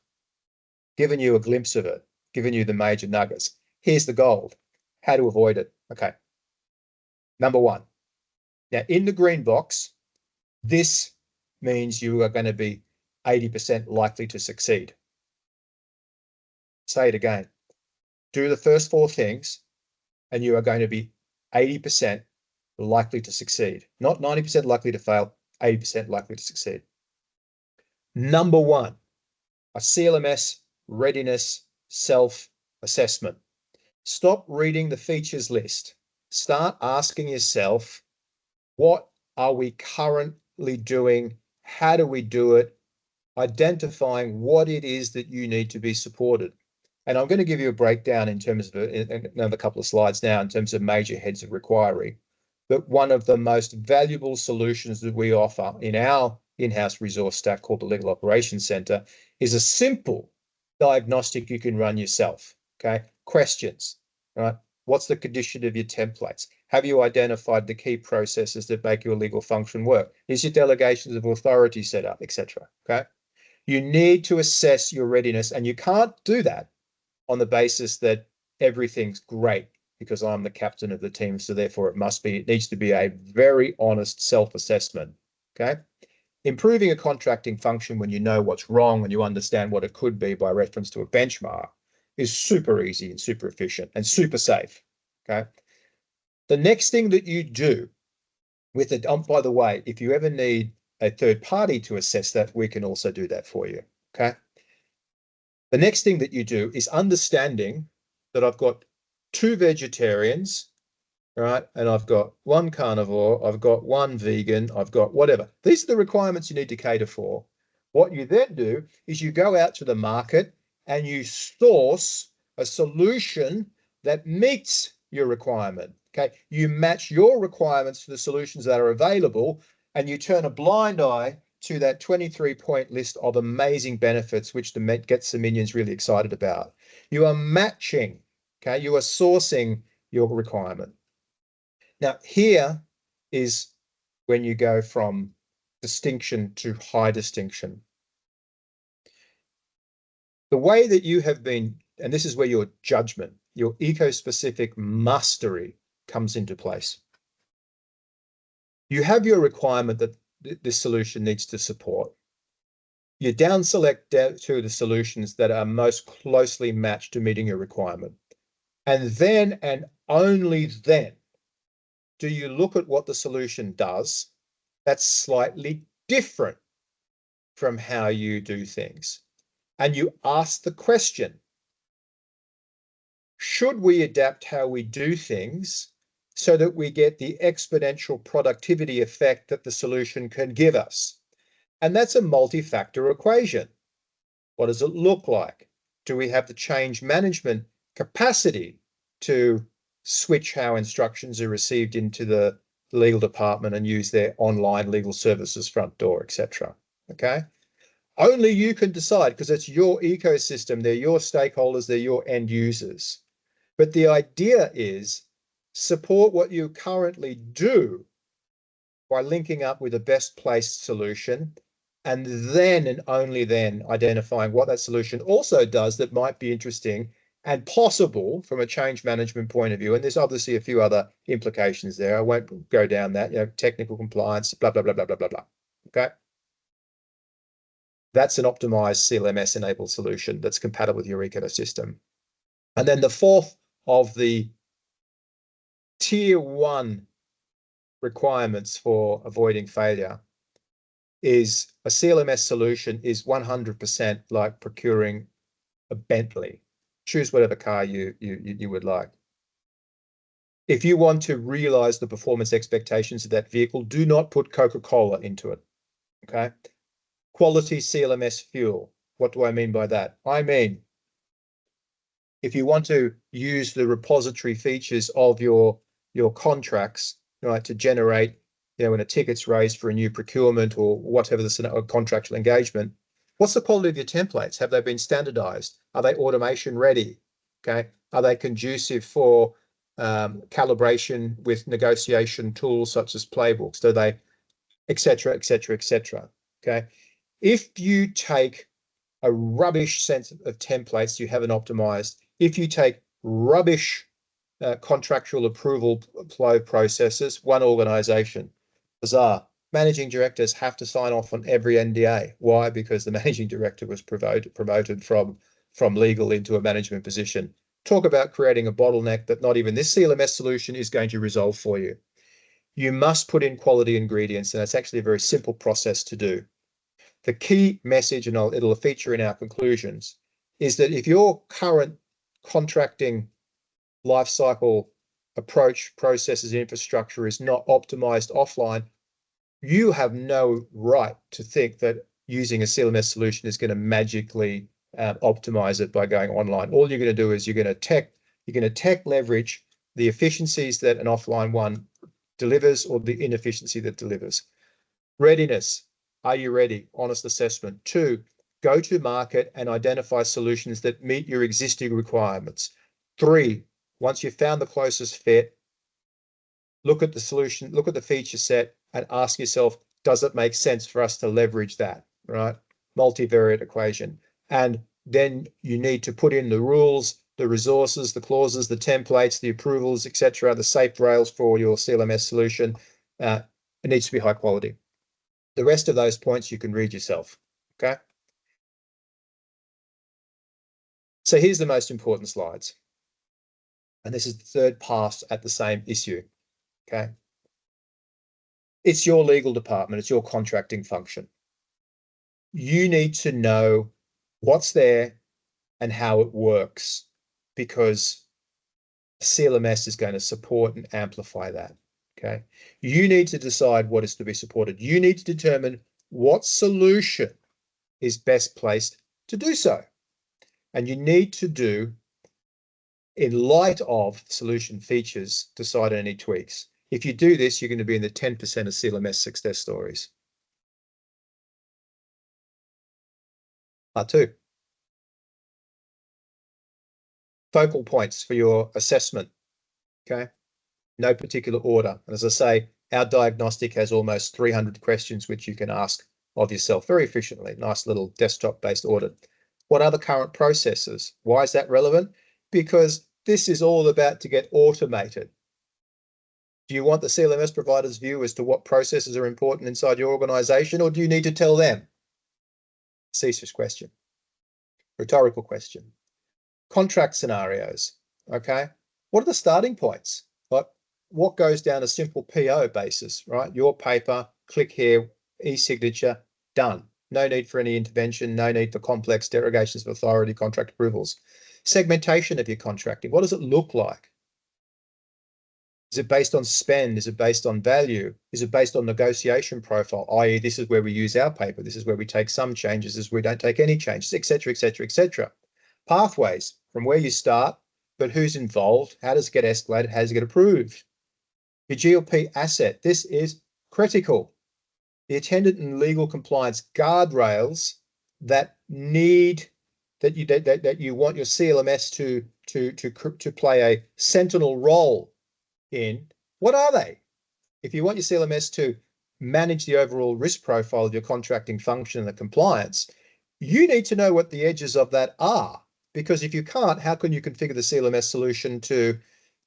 Given you a glimpse of it, given you the major nuggets. Here's the gold. How to avoid it. Okay. Number one. Now, in the green box, this means you are going to be 80% likely to succeed. Say it again. Do the first 4 things, and you are going to be 80% likely to succeed. Not 90% likely to fail, 80% likely to succeed. Number one, a CLMS readiness self-assessment. Stop reading the features list. Start asking yourself, what are we currently doing? How do we do it? Identifying what it is that you need to be supported. And I'm going to give you a breakdown in terms of another couple of slides now in terms of major heads of requirement. But one of the most valuable solutions that we offer in our in-house resource stack called the Legal Operations Center is a simple diagnostic you can run yourself. Okay, questions, right? What's the condition of your templates? Have you identified the key processes that make your legal function work? Is your delegations of authority set up, etc.? Okay, you need to assess your readiness, and you can't do that on the basis that everything's great because I'm the captain of the team, so therefore it needs to be a very honest self-assessment. Okay, improving a contracting function when you know what's wrong and you understand what it could be by reference to a benchmark is super easy and super efficient and super safe. Okay, the next thing that you do with it, by the way, if you ever need a third party to assess that, we can also do that for you. Okay, the next thing that you do is understanding that I've got 2 vegetarians, right? And I've got 1 carnivore, I've got 1 vegan, I've got whatever. These are the requirements you need to cater for. What you then do is you go out to the market and you source a solution that meets your requirement. Okay, you match your requirements to the solutions that are available, and you turn a blind eye to that 23-point list of amazing benefits, which gets the minions really excited about. You are matching, okay? You are sourcing your requirement. Now, here is when you go from distinction to high distinction. The way that you have been, and this is where your judgment, your eco-specific mastery comes into place. You have your requirement that this solution needs to support. You down select to the solutions that are most closely matched to meeting your requirement. And then, and only then, do you look at what the solution does that's slightly different from how you do things. And you ask the question, should we adapt how we do things so that we get the exponential productivity effect that the solution can give us? And that's a multi-factor equation. What does it look like? Do we have the change management capacity to switch how instructions are received into the legal department and use their online legal services front door, etc.? Okay. Only you can decide, because it's your ecosystem. They're your stakeholders. They're your end users. But the idea is support what you currently do by linking up with a best placed solution, and then and only then identifying what that solution also does that might be interesting and possible from a change management point of view. And there's obviously a few other implications there. I won't go down that, technical compliance, blah, blah, blah, blah, blah, blah, blah. Okay. That's an optimized CLMS enabled solution that's compatible with your ecosystem. And then the fourth of the tier 1 requirements for avoiding failure is a CLMS solution is 100% like procuring a Bentley. Choose whatever car you would like. If you want to realize the performance expectations of that vehicle, do not put Coca-Cola into it. Okay. Quality CLMS fuel. What do I mean by that? I mean, if you want to use the repository features of your contracts, right, to generate, when a ticket's raised for a new procurement or whatever the contractual engagement, what's the quality of your templates? Have they been standardized? Are they automation ready? Okay. Are they conducive for calibration with negotiation tools such as playbooks? Do they, et cetera, et cetera, et cetera? Okay. If you take a rubbish set of templates, you haven't optimized. If you take rubbish contractual approval flow processes, one organization, bizarre. Managing directors have to sign off on every NDA. Why? Because the managing director was promoted from legal into a management position. Talk about creating a bottleneck that not even this CLMS solution is going to resolve for you. You must put in quality ingredients, and it's actually a very simple process to do. The key message, and it'll feature in our conclusions, is that if your current contracting lifecycle approach, processes, infrastructure is not optimized offline, you have no right to think that using a CLMS solution is going to magically optimize it by going online. All you're going to do is you're going to tech leverage the efficiencies that an offline one delivers or the inefficiency that delivers. Readiness. Are you ready? Honest assessment. 2, go to market and identify solutions that meet your existing requirements. 3, once you've found the closest fit, look at the solution, look at the feature set and ask yourself, does it make sense for us to leverage that, right? Multivariate equation. And then you need to put in the rules, the resources, the clauses, the templates, the approvals, etc., the safe rails for your CLMS solution. It needs to be high quality. The rest of those points you can read yourself, okay? So here's the most important slides. And this is the third pass at the same issue, okay? It's your legal department, it's your contracting function. You need to know what's there and how it works, because CLMS is going to support and amplify that, okay? You need to decide what is to be supported. You need to determine what solution is best placed to do so. And you need to do, in light of solution features, decide on any tweaks. If you do this, you're going to be in the 10% of CLMS success stories. Part 2. Focal points for your assessment, okay? No particular order. And as I say, our diagnostic has almost 300 questions which you can ask of yourself very efficiently. Nice little desktop-based audit. What are the current processes? Why is that relevant? Because this is all about to get automated. Do you want the CLMS provider's view as to what processes are important inside your organization, or do you need to tell them? Ceaseless question. Rhetorical question. Contract scenarios, okay? What are the starting points? Like, what goes down a simple PO basis, right? Your paper, click here, e-signature, done. No need for any intervention, no need for complex derogations of authority, contract approvals. Segmentation of your contracting, what does it look like? Is it based on spend? Is it based on value? Is it based on negotiation profile, i.e. this is where we use our paper, this is where we take some changes, this is where we don't take any changes, etc., etc., etc. Pathways, from where you start, but who's involved, how does it get escalated, how does it get approved? Your GLP asset, this is critical. The attendant and legal compliance guardrails that need, that you want your CLMS to play a sentinel role in, what are they? If you want your CLMS to manage the overall risk profile of your contracting function and the compliance, you need to know what the edges of that are. Because if you can't, how can you configure the CLMS solution to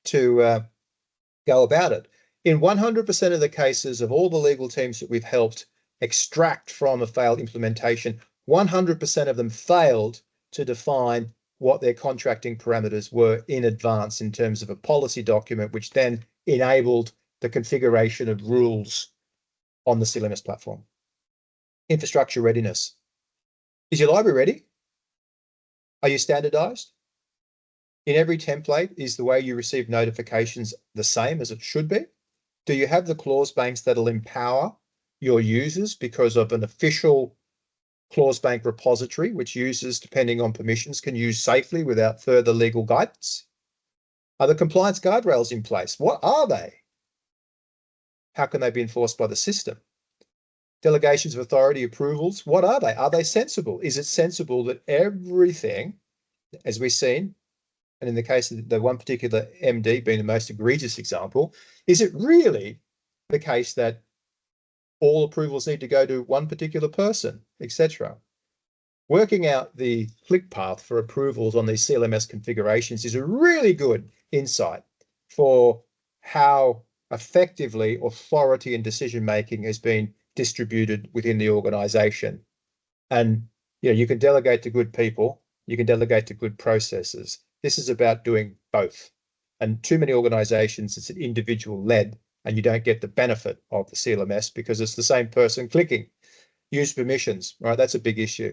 go about it? In 100% of the cases of all the legal teams that we've helped extract from a failed implementation, 100% of them failed to define what their contracting parameters were in advance in terms of a policy document, which then enabled the configuration of rules on the CLMS platform. Infrastructure readiness. Is your library ready? Are you standardized? In every template, is the way you receive notifications the same as it should be? Do you have the clause banks that'll empower your users because of an official clause bank repository, which users, depending on permissions, can use safely without further legal guidance? Are the compliance guardrails in place? What are they? How can they be enforced by the system? Delegations of authority approvals, what are they? Are they sensible? Is it sensible that everything, as we've seen, and in the case of the one particular MD being the most egregious example, is it really the case that all approvals need to go to one particular person, etc.? Working out the click path for approvals on these CLMS configurations is a really good insight for how effectively authority and decision-making has been distributed within the organization. And you can delegate to good people, you can delegate to good processes. This is about doing both. And too many organizations, it's an individual led, and you don't get the benefit of the CLMS because it's the same person clicking. Use permissions, right? That's a big issue.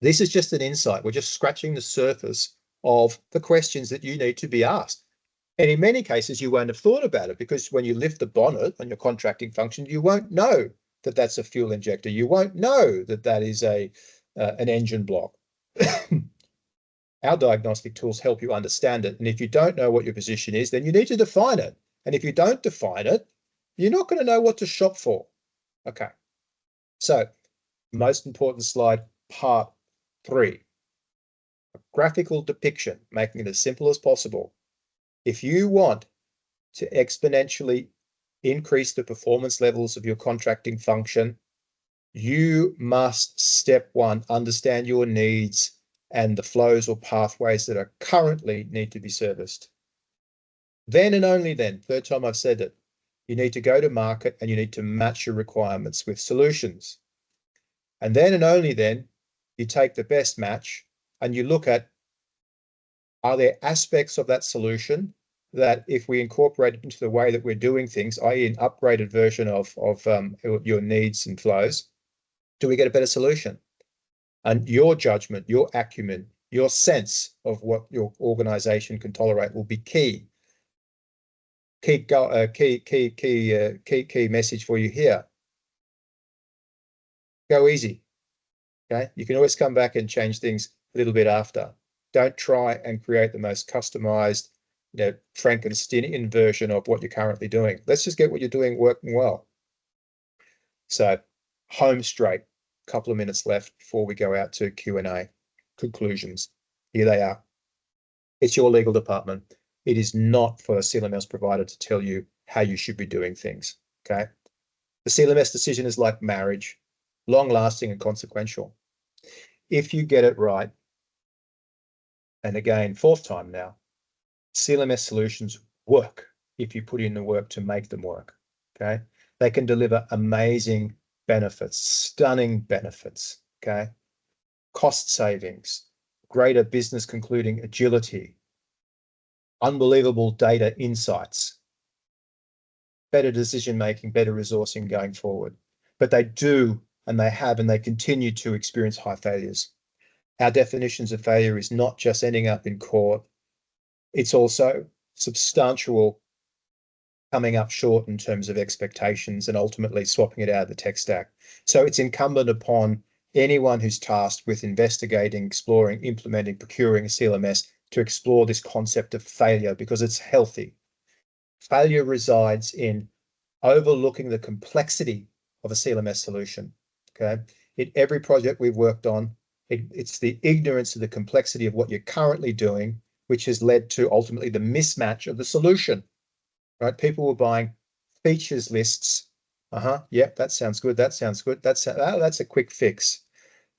This is just an insight. We're just scratching the surface of the questions that you need to be asked. And in many cases, you won't have thought about it because when you lift the bonnet on your contracting function, you won't know that that's a fuel injector. You won't know that that is an engine block. Our diagnostic tools help you understand it. And if you don't know what your position is, then you need to define it. And if you don't define it, you're not going to know what to shop for. Okay. So, most important slide, part 3. A graphical depiction, making it as simple as possible. If you want to exponentially increase the performance levels of your contracting function, you must, step 1, understand your needs and the flows or pathways that are currently need to be serviced. Then and only then, third time I've said it, you need to go to market and you need to match your requirements with solutions. And then and only then, you take the best match and you look at, are there aspects of that solution that if we incorporate it into the way that we're doing things, i.e. an upgraded version of your needs and flows, do we get a better solution? And your judgment, your acumen, your sense of what your organization can tolerate will be key. Key message for you here. Go easy. Okay, you can always come back and change things a little bit after. Don't try and create the most customized, Frankensteinian version of what you're currently doing. Let's just get what you're doing working well. So, home straight. Couple of minutes left before we go out to Q&A. Conclusions. Here they are. It's your legal department. It is not for a CLMS provider to tell you how you should be doing things. okay? The CLMS decision is like marriage, long-lasting and consequential. If you get it right, and again, fourth time now, CLMS solutions work if you put in the work to make them work, okay? They can deliver amazing benefits, stunning benefits, okay? Cost savings, greater business concluding agility, unbelievable data insights, better decision-making, better resourcing going forward. But they do, and they have, and they continue to experience high failures. Our definitions of failure is not just ending up in court, it's also substantial coming up short in terms of expectations and ultimately swapping it out of the tech stack. So it's incumbent upon anyone who's tasked with investigating, exploring, implementing, procuring a CLMS to explore this concept of failure because it's healthy. Failure resides in overlooking the complexity of a CLMS solution, okay? In every project we've worked on, it's the ignorance of the complexity of what you're currently doing, which has led to ultimately the mismatch of the solution, right? People were buying features lists. Yep, that sounds good. That sounds good. That's a quick fix.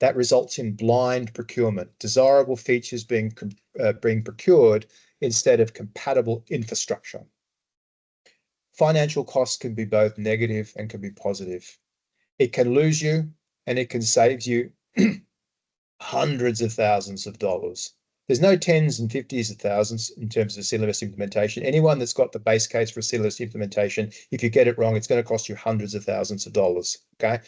That results in blind procurement, desirable features being procured instead of compatible infrastructure. Financial costs can be both negative and can be positive. It can lose you and it can save you hundreds of thousands of dollars. There's no tens and 50s of thousands in terms of CLMS implementation. Anyone that's got the base case for a CLMS implementation, if you get it wrong, it's going to cost you hundreds of thousands of dollars, okay?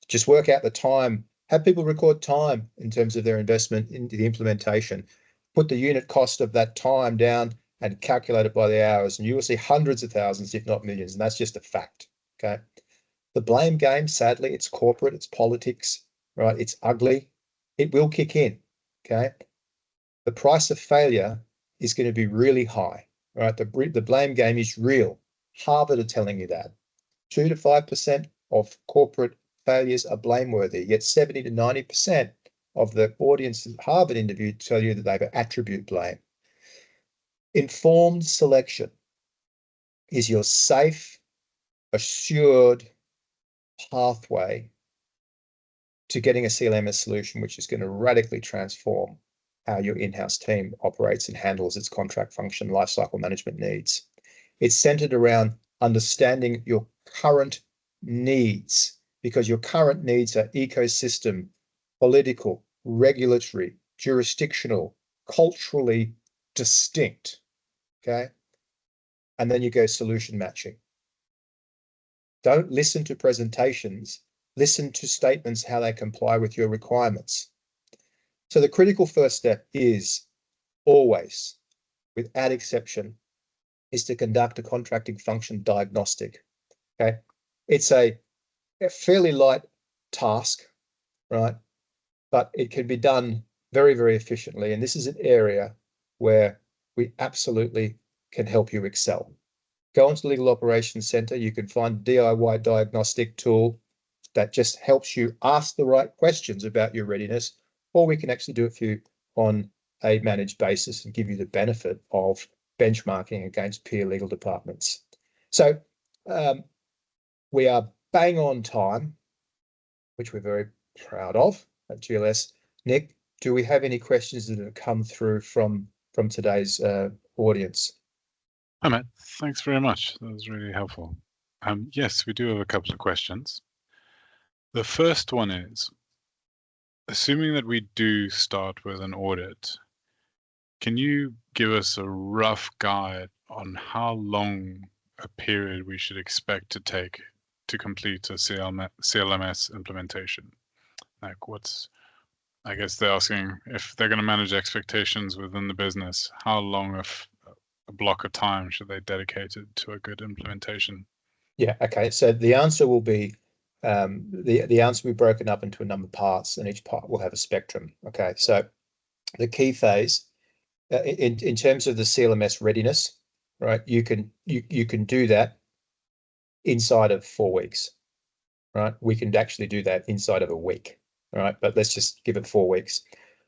Just work out the time. Have people record time in terms of their investment into the implementation. Put the unit cost of that time down and calculate it by the hours, and you will see hundreds of thousands, if not millions, and that's just a fact, okay? The blame game, sadly, it's corporate, it's politics, right? It's ugly. It will kick in, okay? The price of failure is going to be really high, right? The blame game is real. Harvard are telling you that. 2 to 5% of corporate failures are blameworthy, yet 70 to 90% of the audience that Harvard interviewed tell you that they have attribute blame. Informed selection is your safe, assured pathway to getting a CLMS solution, which is going to radically transform how your in-house team operates and handles its contract function, lifecycle management needs. It's centered around understanding your current needs, because your current needs are ecosystem, political, regulatory, jurisdictional, culturally distinct, okay? And then you go solution matching. Don't listen to presentations, listen to statements, how they comply with your requirements. So the critical first step is always, without exception, is to conduct a contracting function diagnostic, okay? It's a fairly light task, right? But it can be done very, very efficiently. And this is an area where we absolutely can help you excel. Go onto the Legal Operations Center. You can find a DIY diagnostic tool that just helps you ask the right questions about your readiness, or we can actually do it for you on a managed basis and give you the benefit of benchmarking against peer legal departments. So we are bang on time, which we're very proud of at GLS. Nick, do we have any questions that have come through from today's audience? Hi, Matt. Thanks very much. That was really helpful. Yes, we do have a couple of questions. The first one is, assuming that we do start with an audit, can you give us a rough guide on how long a period we should expect to take to complete a CLMS implementation? Like I guess they're asking if they're going to manage expectations within the business, how long of a block of time should they dedicate it to a good implementation? Yeah, okay. So the answer will be, the answer will be broken up into a number of parts, and each part will have a spectrum. Okay, so the key phase, in terms of the CLMS readiness, right? You can do that inside of 4 weeks, right? We can actually do that inside of a week, all right? But let's just give it 4 weeks.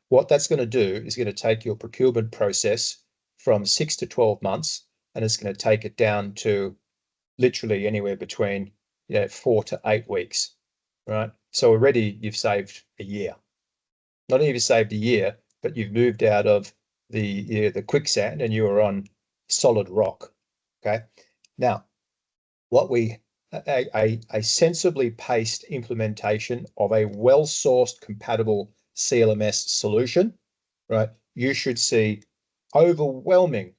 What that's going to do is going to take your procurement process from 6 to 12 months, and it's going to take it down to literally anywhere between 4 to 8 weeks, right? So already you've saved a year. Not only have you saved a year, but you've moved out of the quicksand and you are on solid rock. Okay. Now, a sensibly paced implementation of a well-sourced compatible CLMS solution, right? You should see overwhelming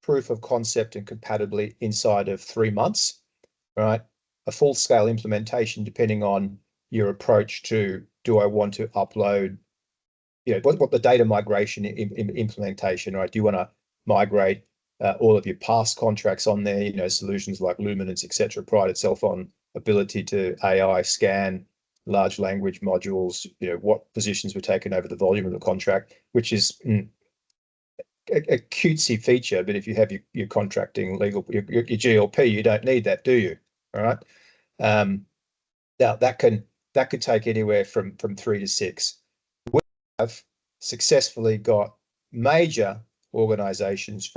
proof of concept and compatibility inside of 3 months, right? A full-scale implementation, depending on your approach to, do I want to upload, what the data migration implementation, right? Do you want to migrate all of your past contracts on there, solutions like Luminance, etc., pride itself on ability to AI scan large language modules, what positions were taken over the volume of the contract, which is a cutesy feature, but if you have your contracting legal, your GLP, you don't need that, do you? All right. Now that could take anywhere from 3 to 6. We have successfully got major organizations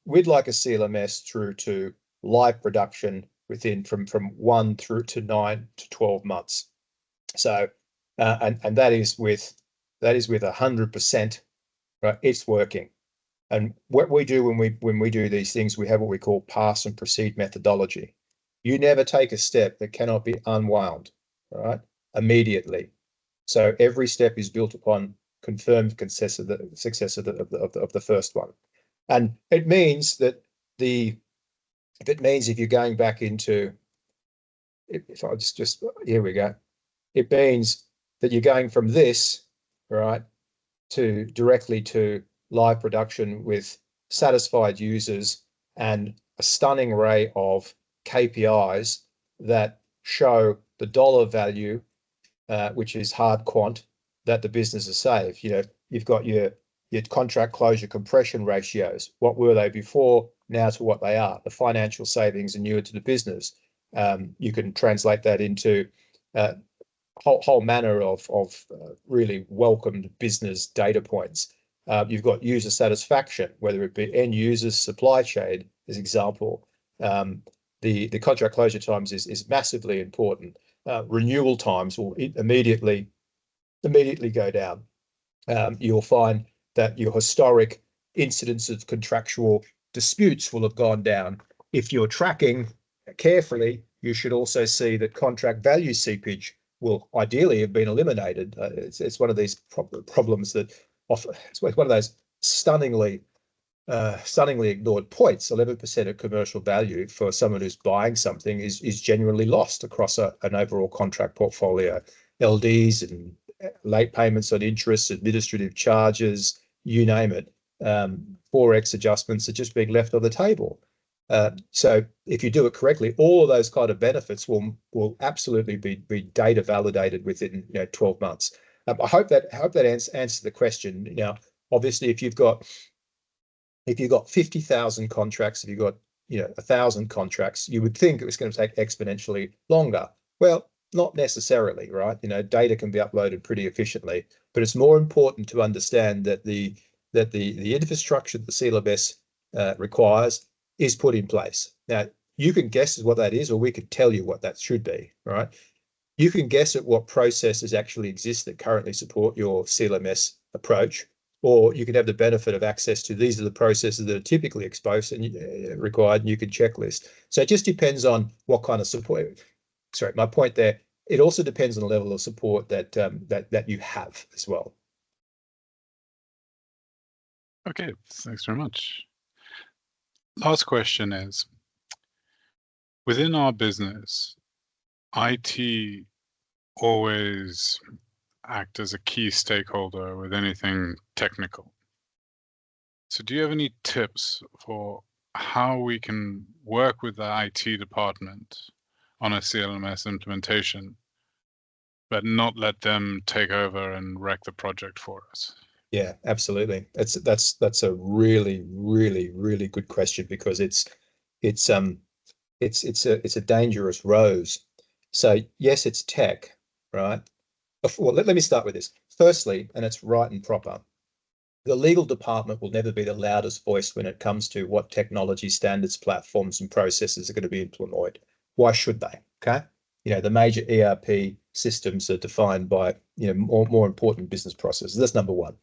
we'd like a CLMS through to live production within from 1 through to 9 to 12 months. So, and that is with 100%, right? It's working. And what we do when we do these things, we have what we call pass and proceed methodology. You never take a step that cannot be unwound, right? Immediately. So every step is built upon confirmed success of the first one. And it means that if you're going back into, if I just here we go, it means that you're going from this, right, to directly to live production with satisfied users and a stunning array of KPIs that show the dollar value, which is hard quant, that the business has saved. You've got your contract closure compression ratios. What were they before, now to what they are? The financial savings inured to the business. You can translate that into whole manner of really welcomed business data points. You've got user satisfaction, whether it be end users, supply chain, as example. The contract closure times is massively important. Renewal times will immediately go down. You'll find that your historic incidents of contractual disputes will have gone down. If you're tracking carefully, you should also see that contract value seepage will ideally have been eliminated. It's one of these problems that it's one of those stunningly ignored points. 11% of commercial value for someone who's buying something is genuinely lost across an overall contract portfolio. LDs and late payments on interest, administrative charges, you name it. Forex adjustments are just being left on the table. So if you do it correctly, all of those kind of benefits will absolutely be data validated within 12 months. I hope that answers the question. Now, obviously, if you've got 50,000 contracts, if you've got 1,000 contracts, you would think it was going to take exponentially longer. Well, not necessarily, right? Data can be uploaded pretty efficiently, but it's more important to understand that the infrastructure that the CLMS requires is put in place. Now, you can guess what that is, or we could tell you what that should be, right? You can guess at what processes actually exist that currently support your CLMS approach, or you can have the benefit of access to these are the processes that are typically exposed and required, and you can checklist. So it just depends on what kind of support. Sorry, my point there. It also depends on the level of support that you have as well. Okay, thanks very much. Last question is, within our business, IT always act as a key stakeholder with anything technical. So do you have any tips for how we can work with the IT department on a CLMS implementation, but not let them take over and wreck the project for us? Yeah, absolutely. That's a really, really, really good question, because it's a dangerous rose. So yes, it's tech, right? Well, let me start with this. Firstly, and it's right and proper, the legal department will never be the loudest voice when it comes to what technology standards, platforms, and processes are going to be implemented. Why should they? Okay. the major ERP systems are defined by, more important business processes. That's number one.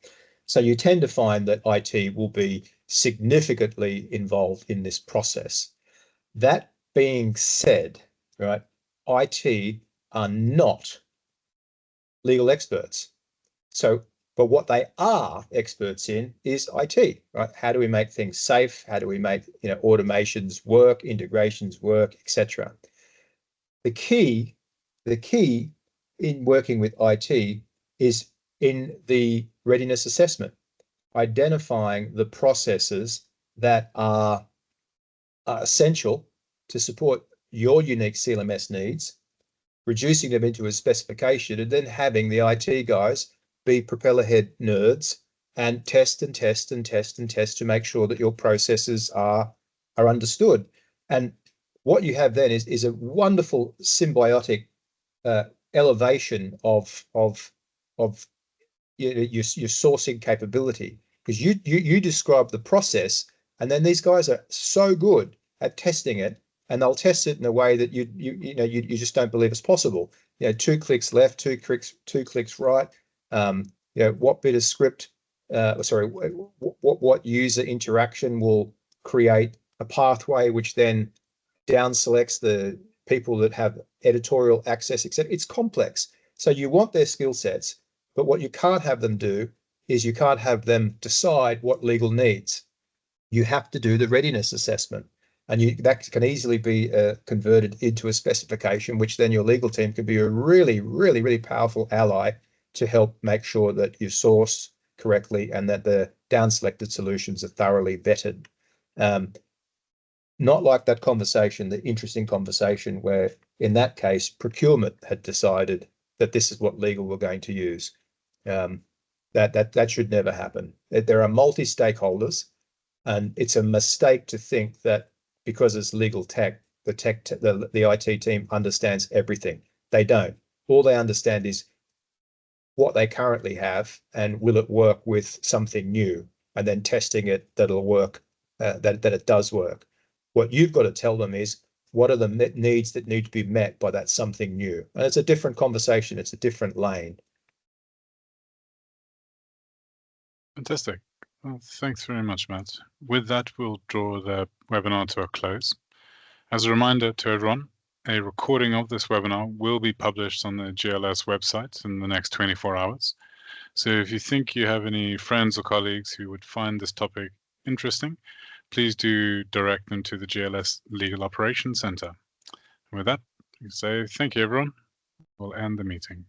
So you tend to find that IT will be significantly involved in this process. That being said, right, IT are not legal experts. So, but what they are experts in is IT, right? How do we make things safe? How do we make, automations work, integrations work, etc. The key in working with IT is in the readiness assessment, identifying the processes that are essential to support your unique CLMS needs, reducing them into a specification, and then having the IT guys be propeller head nerds and test and test and test and test to make sure that your processes are understood. And what you have then is a wonderful symbiotic elevation of your sourcing capability, because you describe the process, and then these guys are so good at testing it, and they'll test it in a way that you just don't believe it's possible. 2 clicks left, 2 clicks right. What bit of script, what user interaction will create a pathway which then down selects the people that have editorial access, etc. It's complex. So you want their skill sets, but what you can't have them do is you can't have them decide what legal needs. You have to do the readiness assessment, and that can easily be converted into a specification, which then your legal team can be a really, really, really powerful ally to help make sure that you source correctly and that the down selected solutions are thoroughly vetted. Not like that conversation, the interesting conversation where, in that case, procurement had decided that this is what legal were going to use. That should never happen. There are multi-stakeholders, and it's a mistake to think that because it's legal tech, the IT team understands everything. They don't. All they understand is what they currently have and will it work with something new, and then testing it that it'll work, that it does work. What you've got to tell them is what are the needs that need to be met by that something new. And it's a different conversation. It's a different lane. Fantastic. Well, thanks very much, Matt. With that, we'll draw the webinar to a close. As a reminder to everyone, a recording of this webinar will be published on the GLS website in the next 24 hours. So if you think you have any friends or colleagues who would find this topic interesting, please do direct them to the GLS Legal Operations Center. And with that, I say thank you, everyone. We'll end the meeting.